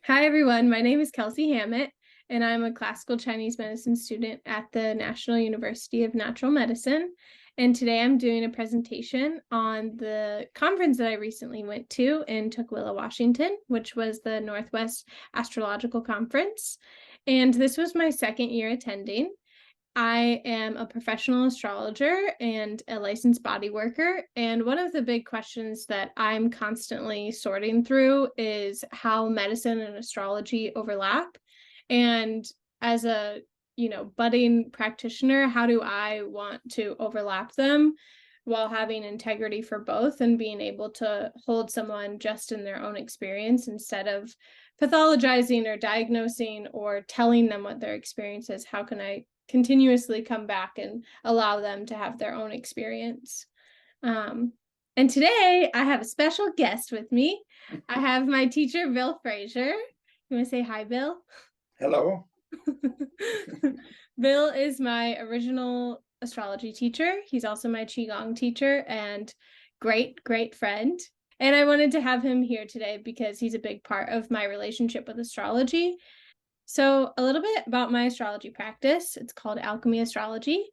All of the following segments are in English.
Hi, everyone. My name is Kelsie Hammitt, and I'm a classical Chinese medicine student at the National University of Natural Medicine. And today I'm doing a presentation on the conference that I recently went to in Tukwila, Washington, which was the Northwest Astrological Conference. And this was my second year attending. I am a professional astrologer and a licensed body worker. And one of the big questions that I'm constantly sorting through is how medicine and astrology overlap. And as a, budding practitioner, how do I want to overlap them while having integrity for both and being able to hold someone just in their own experience instead of pathologizing or diagnosing or telling them what their experience is? How can I continuously come back and allow them to have their own experience? And today I have a special guest with me. I have my teacher, Bill Frazier. You want to say hi, Bill? Hello. Bill is my original astrology teacher. He's also my Qigong teacher and great friend. And I wanted to have him here today because he's a big part of my relationship with astrology. So a little bit about my astrology practice. It's called Alchemy Astrology,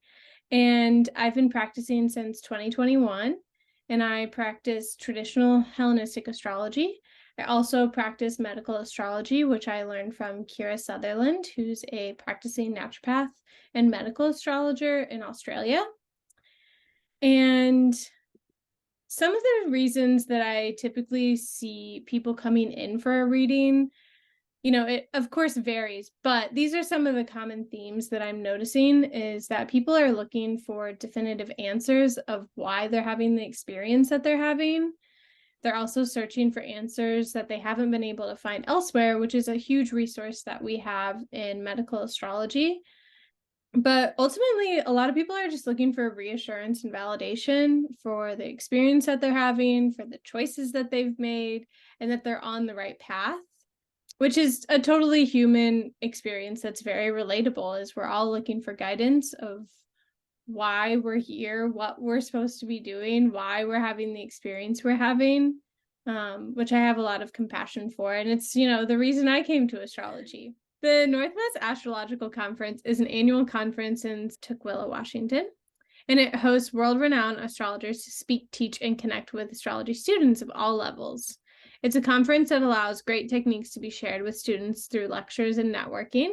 and I've been practicing since 2021, and I practice traditional Hellenistic astrology. I also practice medical astrology, which I learned from Kira Sutherland, who's a practicing naturopath and medical astrologer in Australia. And some of the reasons that I typically see people coming in for a reading, it of course varies, but these are some of the common themes that I'm noticing is that people are looking for definitive answers of why they're having the experience that they're having. They're also searching for answers that they haven't been able to find elsewhere, which is a huge resource that we have in medical astrology. But ultimately, a lot of people are just looking for reassurance and validation for the experience that they're having, for the choices that they've made, and that they're on the right path, which is a totally human experience that's very relatable, is we're all looking for guidance of why we're here, what we're supposed to be doing, why we're having the experience we're having, which I have a lot of compassion for. And it's, the reason I came to astrology. The Northwest Astrological Conference is an annual conference in Tukwila, Washington, and it hosts world-renowned astrologers to speak, teach, and connect with astrology students of all levels. It's a conference that allows great techniques to be shared with students through lectures and networking.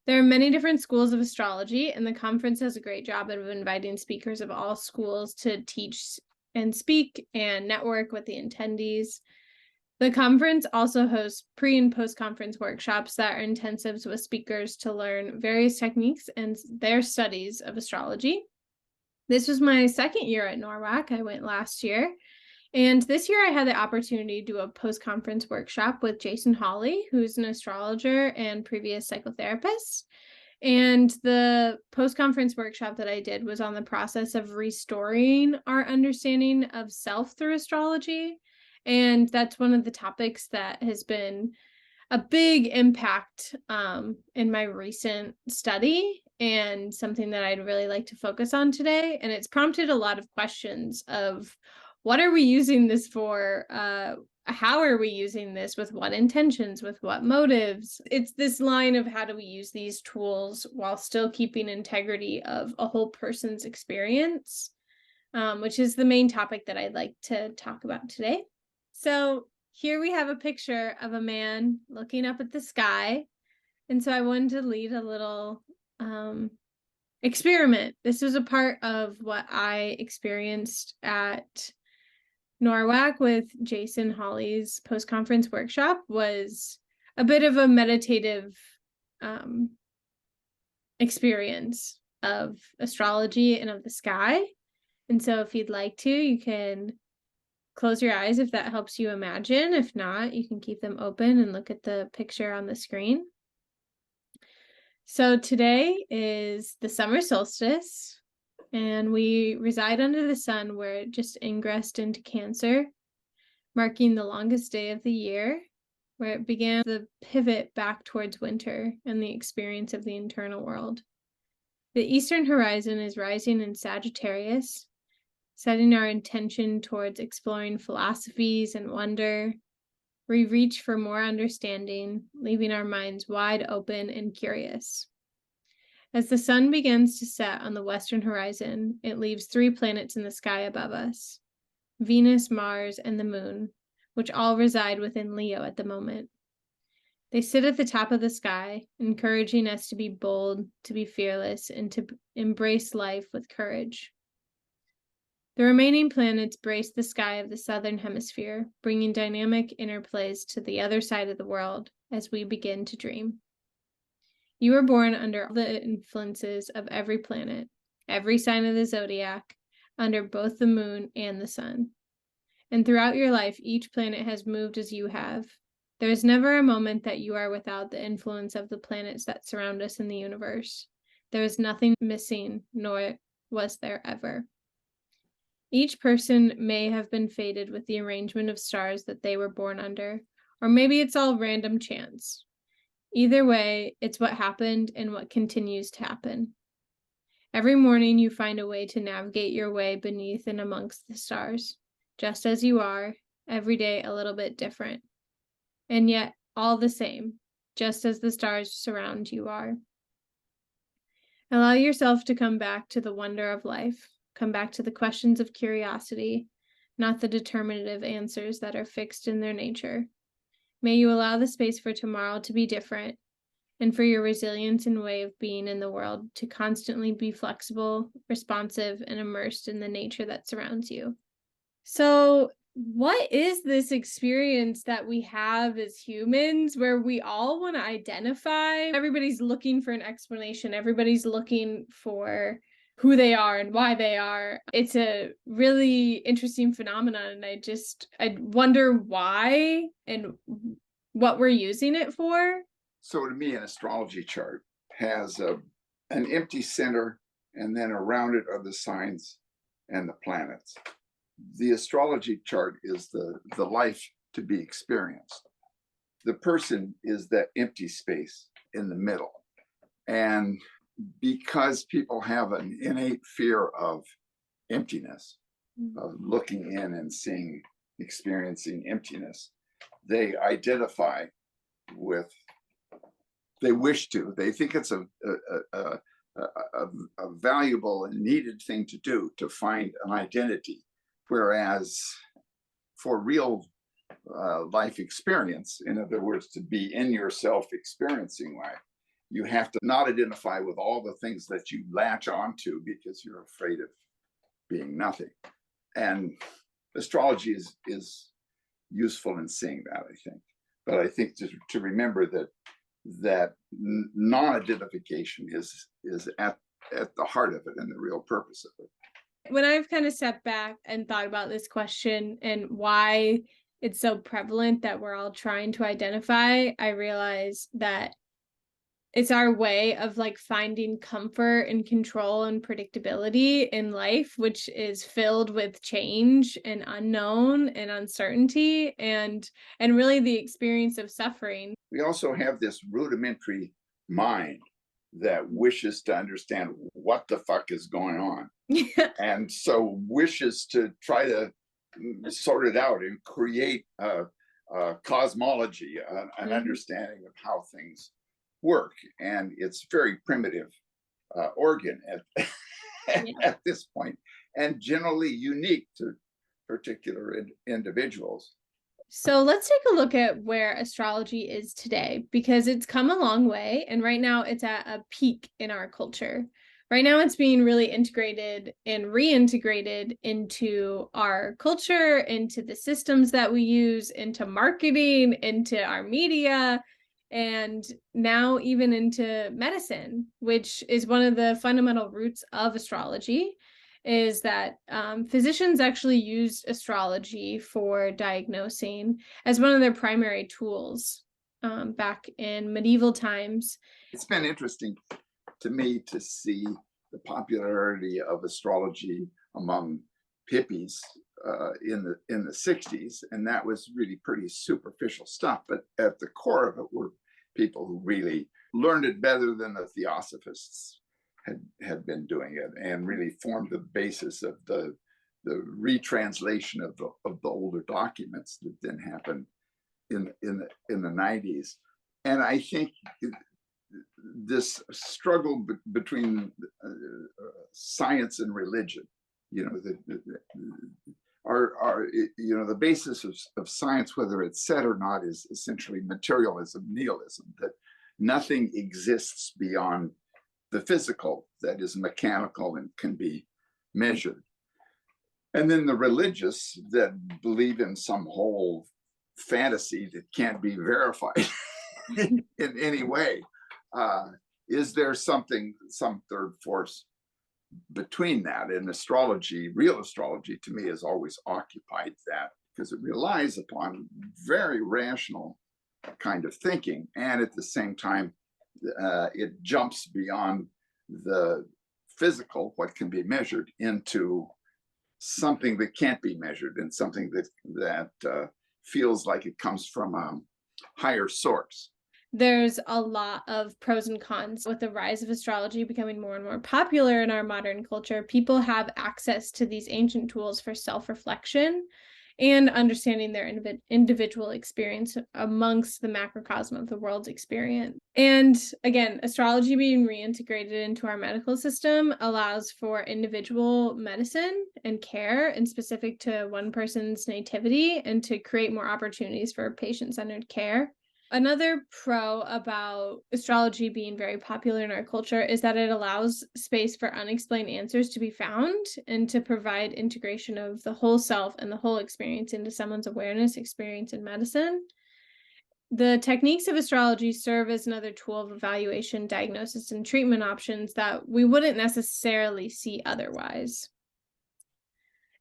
There are many different schools of astrology, and the conference does a great job of inviting speakers of all schools to teach and speak and network with the attendees. The conference also hosts pre- and post-conference workshops that are intensives with speakers to learn various techniques and their studies of astrology. This was my second year at NORWAC. I went last year. And this year I had the opportunity to do a post-conference workshop with Jason Hawley, who's an astrologer and previous psychotherapist. And the post-conference workshop that I did was on the process of restoring our understanding of self through astrology. And that's one of the topics that has been a big impact in my recent study and something that I'd really like to focus on today. And it's prompted a lot of questions of what are we using this for? How are we using this? With what intentions? With what motives? It's this line of how do we use these tools while still keeping integrity of a whole person's experience, which is the main topic that I'd like to talk about today. So here we have a picture of a man looking up at the sky. And so I wanted to lead a little experiment. This was a part of what I experienced at NORWAC with Jason Hawley's post-conference workshop, was a bit of a meditative experience of astrology and of the sky. And so if you'd like to, you can close your eyes if that helps you imagine. If not, you can keep them open and look at the picture on the screen. So today is the summer solstice, and we reside under the sun where it just ingressed into Cancer, marking the longest day of the year, where it began the pivot back towards winter and the experience of the internal world. The eastern horizon is rising in Sagittarius, setting our intention towards exploring philosophies and wonder, We reach for more understanding, leaving our minds wide open and curious. As the sun begins to set on the western horizon, it leaves 3 planets in the sky above us: Venus, Mars, and the moon, which all reside within Leo at the moment. They sit at the top of the sky, encouraging us to be bold, to be fearless, and to embrace life with courage. The remaining planets brace the sky of the southern hemisphere, bringing dynamic interplays to the other side of the world as we begin to dream. You are born under the influences of every planet, every sign of the zodiac, under both the moon and the sun. And throughout your life, each planet has moved as you have. There is never a moment that you are without the influence of the planets that surround us in the universe. There is nothing missing, nor was there ever. Each person may have been fated with the arrangement of stars that they were born under, or maybe it's all random chance. Either way, it's what happened and what continues to happen. Every morning you find a way to navigate your way beneath and amongst the stars, just as you are, every day a little bit different. And yet all the same, just as the stars surround you are. Allow yourself to come back to the wonder of life, come back to the questions of curiosity, not the determinative answers that are fixed in their nature. May you allow the space for tomorrow to be different, and for your resilience and way of being in the world to constantly be flexible, responsive, and immersed in the nature that surrounds you. So, what is this experience that we have as humans where we all want to identify? Everybody's looking for an explanation. Everybody's looking for who they are and why they are. It's a really interesting phenomenon. And I wonder why and what we're using it for. So to me, an astrology chart has an empty center, and then around it are the signs and the planets. The astrology chart is the life to be experienced. The person is that empty space in the middle. And because people have an innate fear of emptiness, of looking in and seeing, experiencing emptiness, they identify with, they wish to, they think it's a valuable and needed thing to do, to find an identity. Whereas for real life experience, in other words, to be in yourself experiencing life, you have to not identify with all the things that you latch onto because you're afraid of being nothing. And astrology is useful in seeing that, I think. But I think to remember that non-identification is at the heart of it and the real purpose of it. When I've kind of stepped back and thought about this question and why it's so prevalent that we're all trying to identify, I realize that it's our way of like finding comfort and control and predictability in life, which is filled with change and unknown and uncertainty and really the experience of suffering. We also have this rudimentary mind that wishes to understand what the fuck is going on. And so wishes to try to sort it out and create a cosmology, an understanding of how things work. And it's very primitive organ at this point, and generally unique to particular individuals. So let's take a look at where astrology is today, because it's come a long way. And right now it's at a peak in our culture. Right now it's being really integrated and reintegrated into our culture, into the systems that we use, into marketing, into our media, and now even into medicine, which is one of the fundamental roots of astrology, is that physicians actually used astrology for diagnosing as one of their primary tools back in medieval times. It's been interesting to me to see the popularity of astrology among hippies in the 60s, and that was really pretty superficial stuff. But at the core of it were people who really learned it better than the theosophists had been doing it, and really formed the basis of the retranslation of the older documents that then happened in the 90s. And I think this struggle between science and religion, you know, the basis of science, whether it's said or not, is essentially materialism, nihilism, that nothing exists beyond the physical, that is mechanical and can be measured. And then the religious that believe in some whole fantasy that can't be verified in any way. Is there some third force between that? And astrology, real astrology, to me, has always occupied that, because it relies upon very rational kind of thinking, and at the same time it jumps beyond the physical, what can be measured, into something that can't be measured, and something that feels like it comes from a higher source. There's a lot of pros and cons with the rise of astrology becoming more and more popular in our modern culture. People have access to these ancient tools for self-reflection and understanding their individual experience amongst the macrocosm of the world's experience. And again, astrology being reintegrated into our medical system allows for individual medicine and care, and specific to one person's nativity, and to create more opportunities for patient-centered care. Another pro about astrology being very popular in our culture is that it allows space for unexplained answers to be found, and to provide integration of the whole self and the whole experience into someone's awareness, experience, and medicine. The techniques of astrology serve as another tool of evaluation, diagnosis, and treatment options that we wouldn't necessarily see otherwise.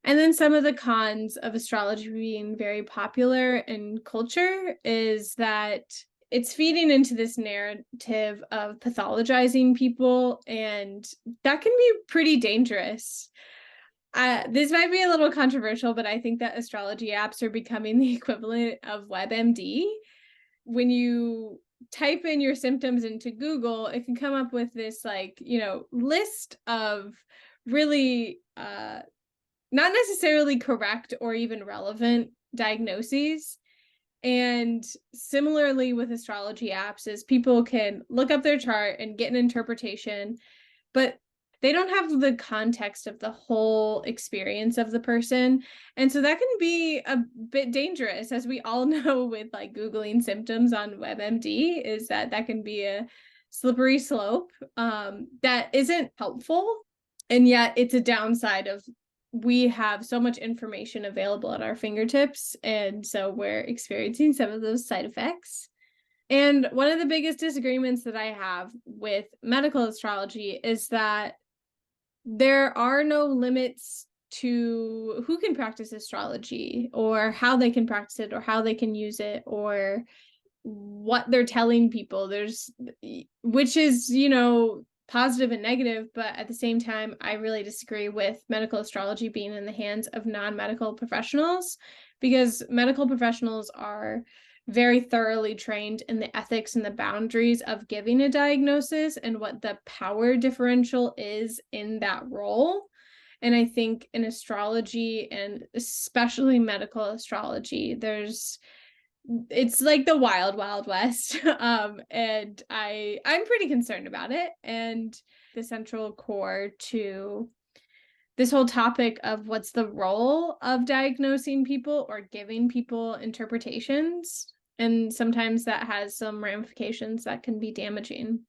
And then some of the cons of astrology being very popular in culture is that it's feeding into this narrative of pathologizing people, and that can be pretty dangerous. This might be a little controversial, but I think that astrology apps are becoming the equivalent of WebMD. When you type in your symptoms into Google, it can come up with this, like, list of really not necessarily correct or even relevant diagnoses. And similarly with astrology apps, is people can look up their chart and get an interpretation, but they don't have the context of the whole experience of the person. And so that can be a bit dangerous, as we all know with like Googling symptoms on WebMD, is that can be a slippery slope that isn't helpful. And yet it's a downside of, we have so much information available at our fingertips, and so we're experiencing some of those side effects. And one of the biggest disagreements that I have with medical astrology is that there are no limits to who can practice astrology, or how they can practice it, or how they can use it, or what they're telling people. Which is, positive and negative, but at the same time, I really disagree with medical astrology being in the hands of non-medical professionals, because medical professionals are very thoroughly trained in the ethics and the boundaries of giving a diagnosis, and what the power differential is in that role. And I think in astrology, and especially medical astrology, it's like the wild, wild west. And I'm pretty concerned about it. And the central core to this whole topic of what's the role of diagnosing people or giving people interpretations. And sometimes that has some ramifications that can be damaging.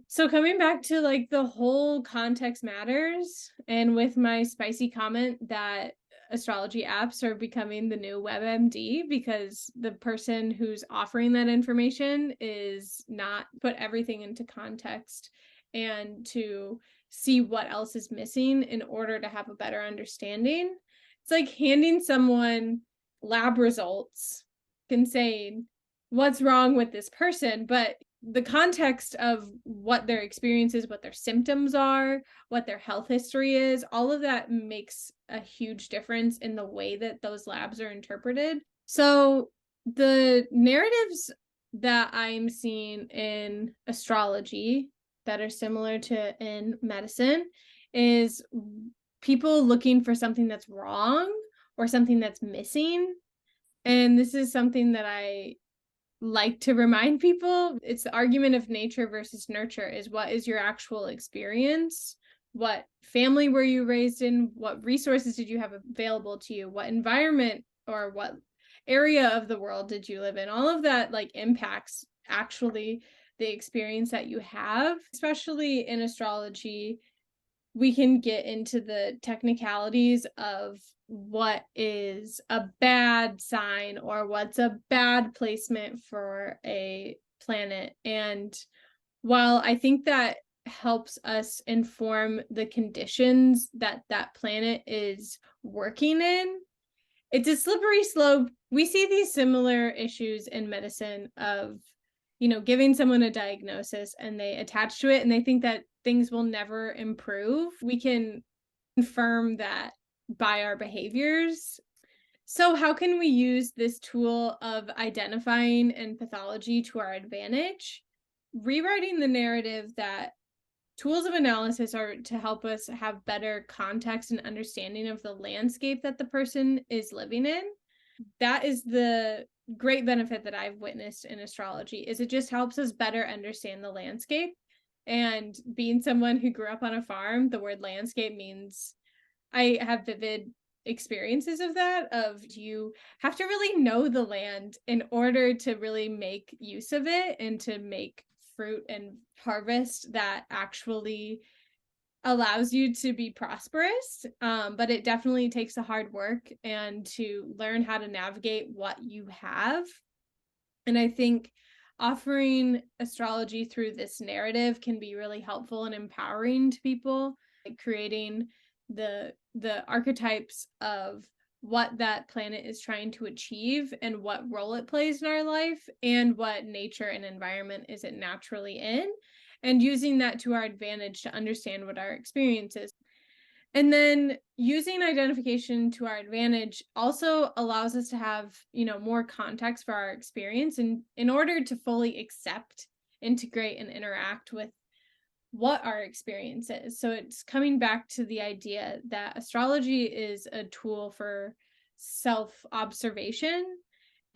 So coming back to like the whole context matters, and with my spicy comment that astrology apps are becoming the new WebMD, because the person who's offering that information is not put everything into context and to see what else is missing in order to have a better understanding. It's like handing someone lab results and saying, what's wrong with this person? But the context of what their experience is, what their symptoms are, what their health history is, all of that makes a huge difference in the way that those labs are interpreted. So the narratives that I'm seeing in astrology that are similar to in medicine is people looking for something that's wrong or something that's missing. And this is something that I like to remind people. It's the argument of nature versus nurture, is what is your actual experience? What family were you raised in? What resources did you have available to you? What environment or what area of the world did you live in? All of that like impacts actually the experience that you have, especially in astrology. We can get into the technicalities of what is a bad sign or what's a bad placement for a planet. And while I think that helps us inform the conditions that that planet is working in, it's a slippery slope. We see these similar issues in medicine of, giving someone a diagnosis and they attach to it and they think that things will never improve. We can confirm that by our behaviors. So, how can we use this tool of identifying and pathology to our advantage? Rewriting the narrative that tools of analysis are to help us have better context and understanding of the landscape that the person is living in. That is the great benefit that I've witnessed in astrology, is it just helps us better understand the landscape. And being someone who grew up on a farm, the word landscape means I have vivid experiences of that, of you have to really know the land in order to really make use of it and to make fruit and harvest that actually allows you to be prosperous. But it definitely takes a hard work and to learn how to navigate what you have. And I think offering astrology through this narrative can be really helpful and empowering to people, like creating the archetypes of what that planet is trying to achieve and what role it plays in our life and what nature and environment is it naturally in, and using that to our advantage to understand what our experience is. And then using identification to our advantage also allows us to have, more context for our experience, and in order to fully accept, integrate, and interact with what our experience is. So it's coming back to the idea that astrology is a tool for self-observation,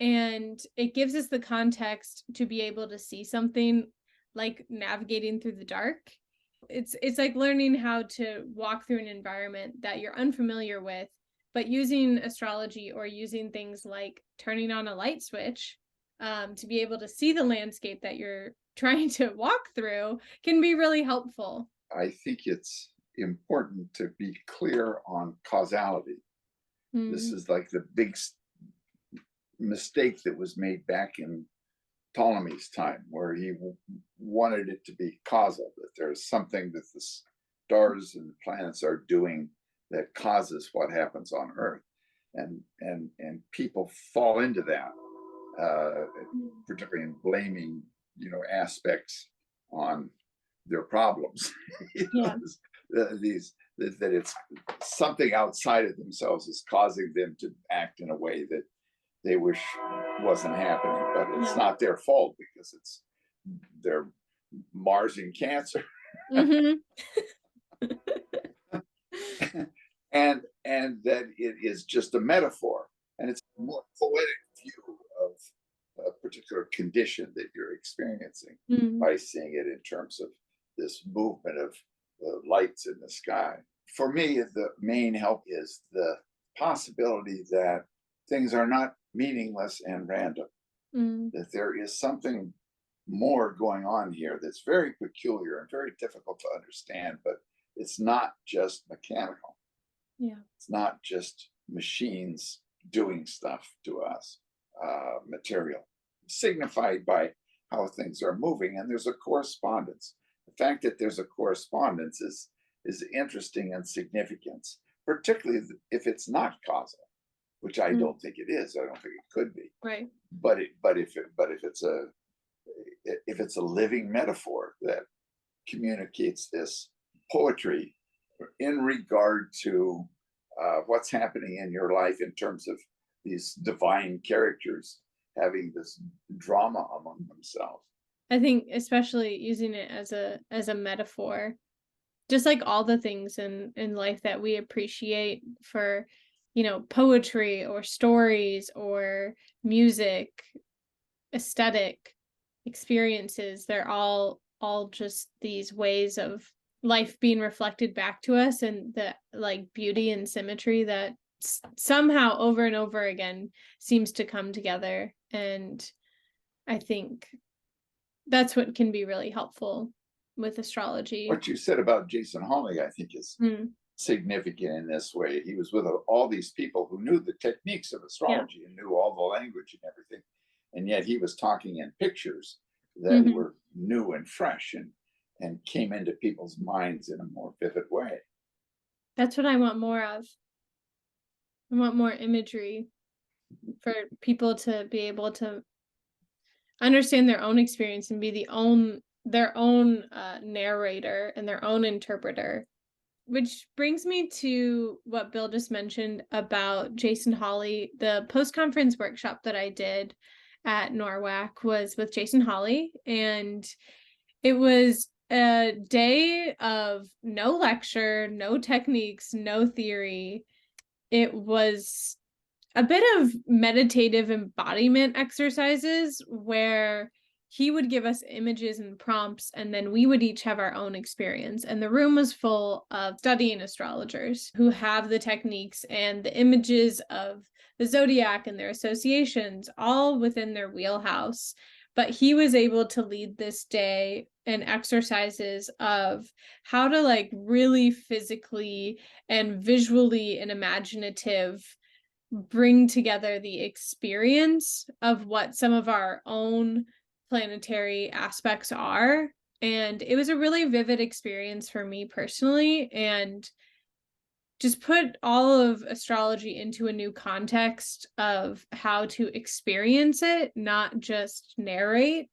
and it gives us the context to be able to see something, like navigating through the dark. It's like learning how to walk through an environment that you're unfamiliar with, but using astrology or using things like turning on a light switch to be able to see the landscape that you're trying to walk through can be really helpful. I think it's important to be clear on causality. This Mm, is like the big mistake that was made back in Ptolemy's time, where he wanted it to be causal, that there's something that the stars and the planets are doing that causes what happens on Earth, and people fall into that, particularly in blaming aspects on their problems. yeah. These that it's something outside of themselves is causing them to act in a way that they wish wasn't happening, but it's Yeah. not their fault because it's their Mars in Cancer. Hmm. And that it is just a metaphor, and it's a more poetic view of a particular condition that you're experiencing Mm, by seeing it in terms of this movement of the lights in the sky. For me, the main help is the possibility that things are not meaningless and random, mm, that there is something more going on here that's very peculiar and very difficult to understand, but it's not just mechanical. yeah. It's not just machines doing stuff to us, material, signified by how things are moving. And there's a correspondence. The fact that there's a correspondence is interesting and significant, particularly if it's not causal, which I Mm, don't think it is. I don't think it could be. right. But if it's a living metaphor that communicates this poetry in regard to what's happening in your life in terms of these divine characters having this drama among themselves. I think especially using it as a metaphor, just like all the things in life that we appreciate for poetry or stories or music, aesthetic experiences. They're all just these ways of life being reflected back to us, and the like beauty and symmetry that somehow over and over again seems to come together. And I think that's what can be really helpful with astrology. What you said about Jason Hawley, I think, is significant in this way. He was with all these people who knew the techniques of astrology and knew all the language and everything. And yet he was talking in pictures that were new and fresh and came into people's minds in a more vivid way. That's what I want more of. I want more imagery for people to be able to understand their own experience and be their own narrator and their own interpreter. Which brings me to what Bill just mentioned about Jason Hawley. The post-conference workshop that I did at NORWAC was with Jason Hawley, and it was a day of no lecture, no techniques, no theory. It was a bit of meditative embodiment exercises where he would give us images and prompts, and then we would each have our own experience. And the room was full of studying astrologers who have the techniques and the images of the zodiac and their associations all within their wheelhouse. But he was able to lead this day and exercises of how to like really physically and visually and imaginative bring together the experience of what some of our own planetary aspects are. And it was a really vivid experience for me personally, and just put all of astrology into a new context of how to experience it, not just narrate.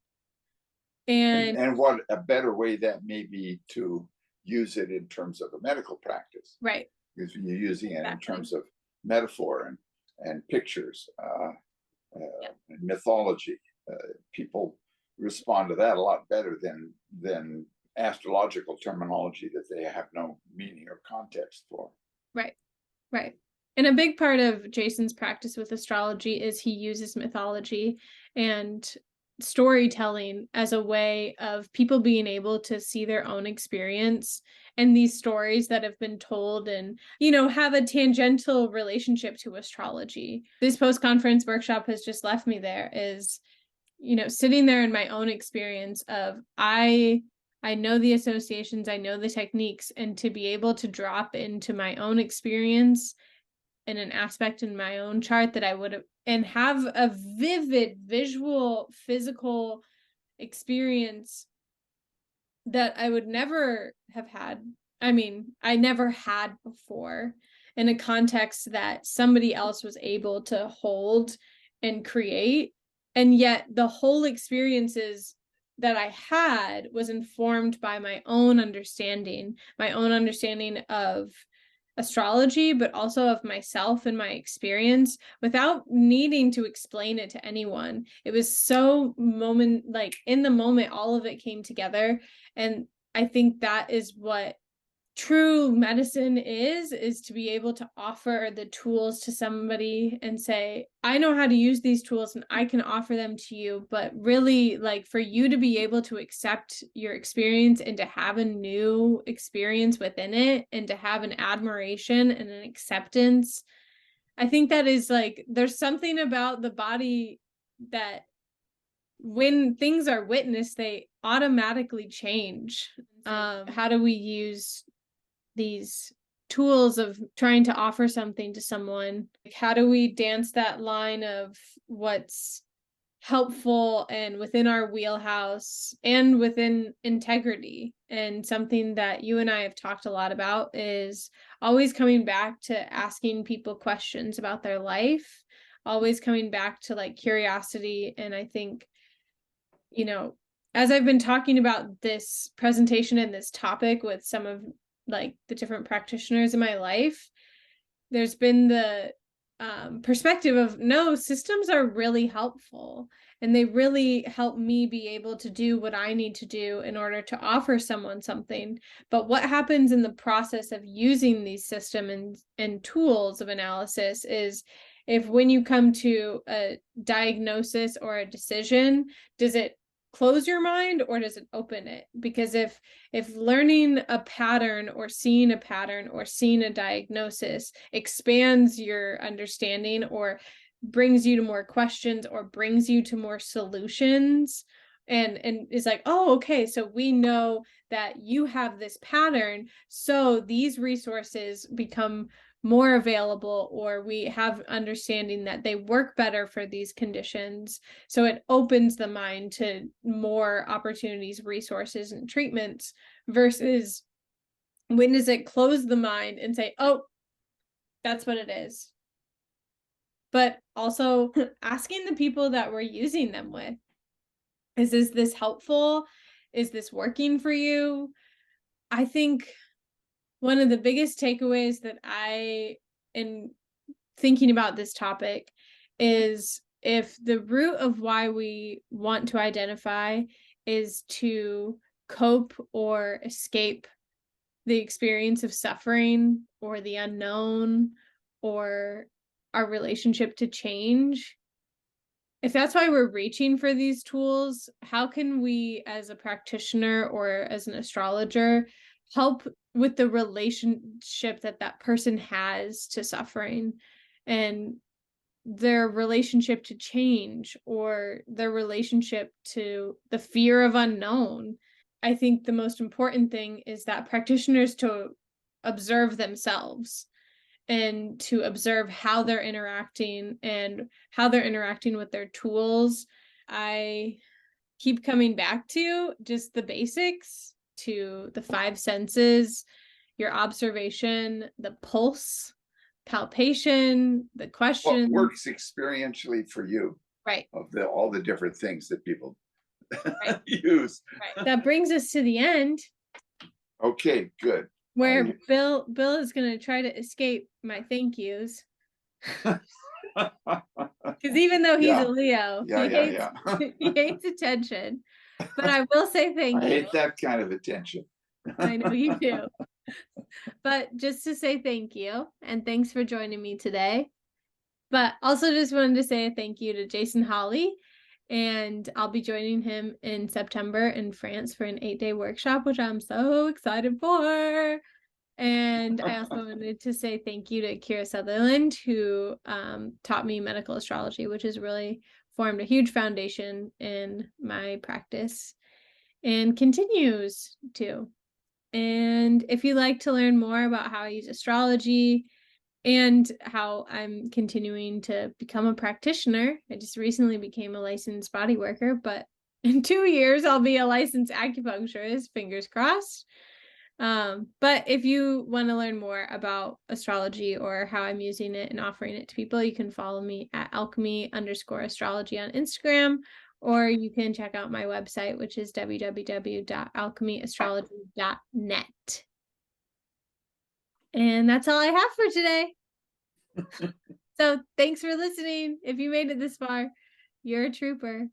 And what a better way that may be to use it in terms of a medical practice. Right. Because you're using it in terms of metaphor and pictures and mythology. People respond to that a lot better than astrological terminology that they have no meaning or context for. Right. And a big part of Jason's practice with astrology is he uses mythology and storytelling as a way of people being able to see their own experience and these stories that have been told and, have a tangential relationship to astrology. This post-conference workshop has just left me there is, sitting there in my own experience of I know the associations, I know the techniques, and to be able to drop into my own experience in an aspect in my own chart that I would have, and have a vivid visual, physical experience that I would never have had. I mean, I never had before, in a context that somebody else was able to hold and create. And yet the whole experiences that I had was informed by my own understanding of astrology, but also of myself and my experience without needing to explain it to anyone. It was so in the moment, all of it came together. And I think that is what true medicine is to be able to offer the tools to somebody and say, I know how to use these tools and I can offer them to you, but really for you to be able to accept your experience and to have a new experience within it and to have an admiration and an acceptance. I think that is there's something about the body that when things are witnessed, they automatically change. How do we use these tools of trying to offer something to someone? How do we dance that line of what's helpful and within our wheelhouse and within integrity? And something that you and I have talked a lot about is always coming back to asking people questions about their life, always coming back to curiosity. And I think, as I've been talking about this presentation and this topic with some of the different practitioners in my life, there's been the perspective of, no, systems are really helpful, and they really help me be able to do what I need to do in order to offer someone something. But what happens in the process of using these systems and tools of analysis is, if when you come to a diagnosis or a decision, does it close your mind or does it open it? Because if learning a pattern or seeing a diagnosis expands your understanding, or brings you to more questions, or brings you to more solutions, and is like, oh, okay, so we know that you have this pattern, so these resources become more available, or we have understanding that they work better for these conditions. So it opens the mind to more opportunities, resources, and treatments, versus when does it close the mind and say, oh, that's what it is. But also asking the people that we're using them with, is this helpful? Is this working for you? I think one of the biggest takeaways that in thinking about this topic is, if the root of why we want to identify is to cope or escape the experience of suffering or the unknown or our relationship to change, if that's why we're reaching for these tools, how can we, as a practitioner or as an astrologer, help with the relationship that that person has to suffering, and their relationship to change, or their relationship to the fear of unknown? I think the most important thing is that practitioners to observe themselves, and to observe how they're interacting and how they're interacting with their tools. I keep coming back to just the basics, to the five senses, your observation, the pulse, palpation, the What question. works experientially for you Right, of all the different things that people right, use. right. That brings us to the end, Okay, good. where Bill is going to try to escape my thank yous. Because even though he's a Leo, yeah. he hates attention. But I will say thank I you. hate that kind of attention. I know you do. But just to say thank you, and thanks for joining me today. But also just wanted to say a thank you to Jason Hawley, and I'll be joining him in September in France for an 8-day workshop, which I'm so excited for. And I also wanted to say thank you to Kira Sutherland, who taught me medical astrology, which has really formed a huge foundation in my practice and continues to. And if you'd like to learn more about how I use astrology and how I'm continuing to become a practitioner, I just recently became a licensed body worker, but in 2 years, I'll be a licensed acupuncturist, fingers crossed. But if you want to learn more about astrology or how I'm using it and offering it to people, you can follow me at alchemy_astrology on Instagram, or you can check out my website, which is www.alchemyastrology.net. And that's all I have for today. So thanks for listening. If you made it this far, you're a trooper.